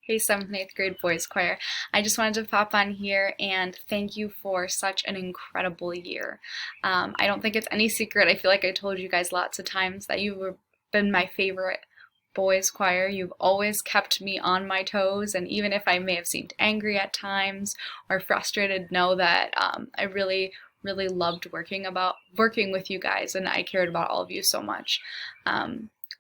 Hey, 7th and 8th grade boys choir. I just wanted to pop on here and thank you for such an incredible year. I don't think it's any secret. I feel like I told you guys lots of times that you've been my favorite boys choir. You've always kept me on my toes, and even if I may have seemed angry at times or frustrated, know that I really loved working with you guys, and I cared about all of you so much.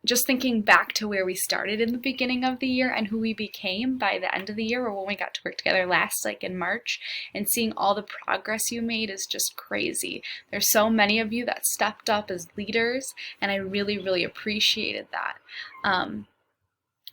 Just thinking back to where we started in the beginning of the year and who we became by the end of the year, or when we got to work together last, like in March, and seeing all the progress you made is just crazy. There's so many of you that stepped up as leaders, and I really appreciated that.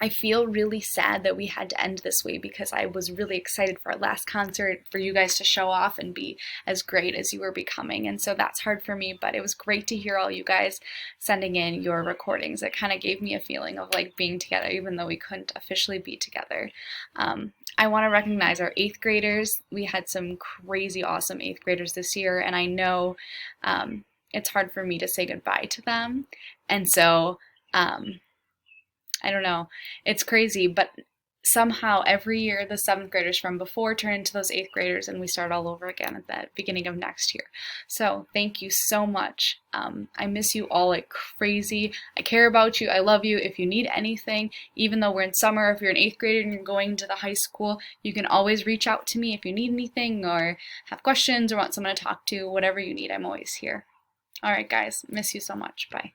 I feel really sad that we had to end this way because I was really excited for our last concert, for you guys to show off and be as great as you were becoming. And so that's hard for me, but it was great to hear all you guys sending in your recordings. It kind of gave me a feeling of like being together, even though we couldn't officially be together. I want to recognize our 8th graders. We had some crazy awesome 8th graders this year, and I know it's hard for me to say goodbye to them. And so, I don't know. It's crazy, but somehow every year the 7th graders from before turn into those 8th graders and we start all over again at the beginning of next year. So thank you so much. I miss you all like crazy. I care about you. I love you. If you need anything, even though we're in summer, if you're an 8th grader and you're going to the high school, you can always reach out to me if you need anything or have questions or want someone to talk to. Whatever you need, I'm always here. All right, guys. Miss you so much. Bye.